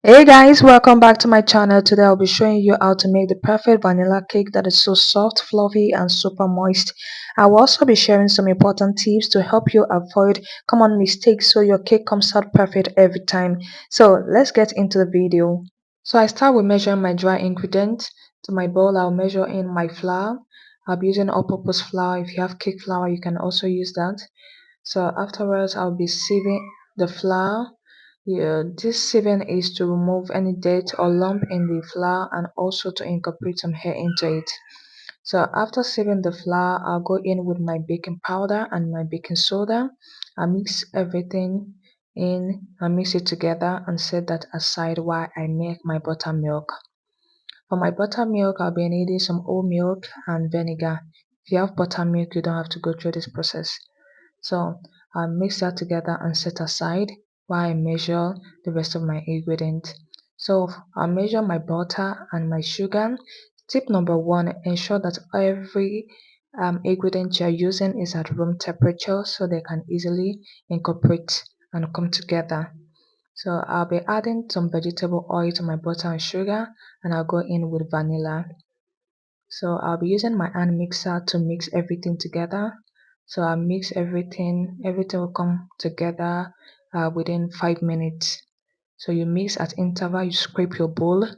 Hey guys, welcome back to my channel. Today I'll be showing you how to make the perfect vanilla cake that is so soft, fluffy and super moist. I will also be sharing some important tips to help you avoid common mistakes so your cake comes out perfect every time. So let's get into the video. So I start with measuring my dry ingredients. To my bowl I'll measure in my flour. I'll be using all-purpose flour. If you have cake flour you can also use that. So afterwards I'll be sieving the flour. Yeah, this sieving is to remove any dirt or lump in the flour and also to incorporate some hair into it. So after sieving the flour, I'll go in with my baking powder and my baking soda. I mix everything in and mix it together and set that aside while I make my buttermilk. For my buttermilk, I'll be needing some oat milk and vinegar. If you have buttermilk, you don't have to go through this process. So I'll mix that together and set aside while I measure the rest of my ingredients. So I'll measure my butter and my sugar. Tip number one, ensure that every ingredient you're using is at room temperature so they can easily incorporate and come together. So I'll be adding some vegetable oil to my butter and sugar, and I'll go in with vanilla. So I'll be using my hand mixer to mix everything together. So I'll mix everything will come together within 5 minutes. So you mix at interval, you scrape your bowl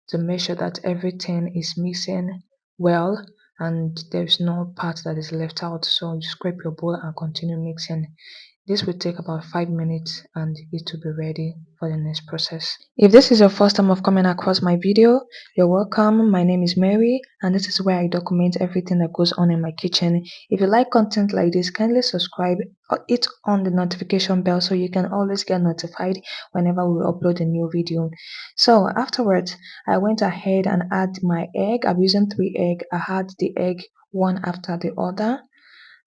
to make sure that everything is mixing well and there's no part that is left out. So you scrape your bowl and continue mixing. This will take about 5 minutes and it will be ready for the next process. If this is your first time of coming across my video, you're welcome. My name is Mary and this is where I document everything that goes on in my kitchen. If you like content like this, kindly subscribe or hit on the notification bell so you can always get notified whenever we upload a new video. So afterwards, I went ahead and add my egg. I'm using 3 eggs. I had the egg one after the other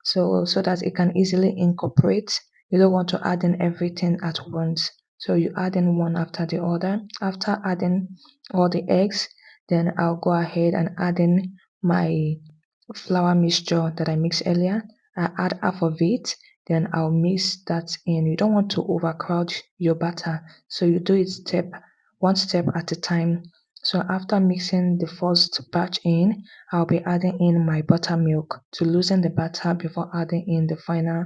so that it can easily incorporate. You don't want to add in everything at once, so you add in one after the other. After adding all the eggs, then I'll go ahead and add in my flour mixture that I mixed earlier. I add half of it, then I'll mix that in. You don't want to overcrowd your batter, so you do it one step at a time. So after mixing the first batch in, I'll be adding in my buttermilk to loosen the batter before adding in the final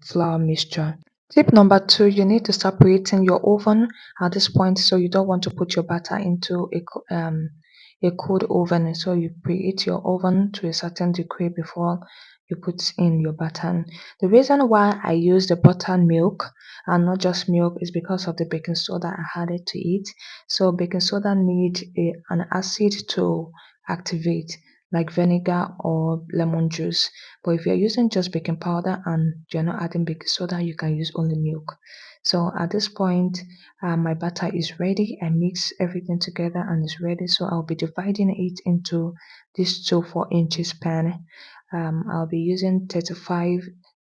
flour mixture. Tip number two, you need to start preheating your oven at this point, so you don't want to put your batter into a cold oven. So you preheat your oven to a certain degree before you put in your batter. The reason why I use the buttermilk and not just milk is because of the baking soda I added to it. So baking soda need an acid to activate, like vinegar or lemon juice. But if you're using just baking powder and you're not adding baking soda, you can use only milk. So at this point, my batter is ready. I mix everything together and it's ready. So I'll be dividing it into these two 4 inches pan. I'll be using 35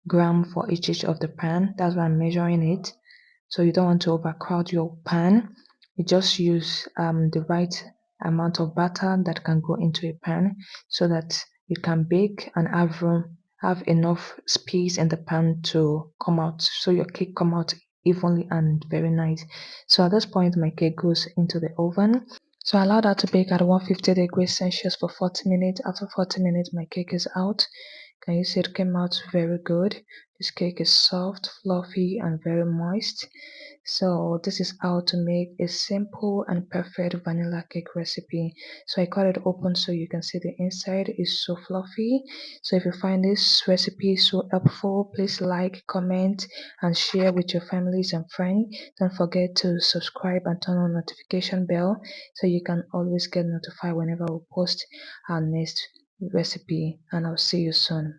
gram for each of the pan. That's why I'm measuring it. So you don't want to overcrowd your pan. You just use the right amount of butter that can go into a pan so that you can bake and have enough space in the pan to come out so your cake come out evenly and very nice. So at this point my cake goes into the oven. So I allow that to bake at 150 degrees Celsius for 40 minutes. After 40 minutes my cake is out. Can you see it came out very good? This cake is soft, fluffy and very moist. So this is how to make a simple and perfect vanilla cake recipe. So I cut it open so you can see the inside is so fluffy. So if you find this recipe so helpful, please like, comment and share with your families and friends. Don't forget to subscribe and turn on notification bell so you can always get notified whenever we post our next recipe, and I'll see you soon.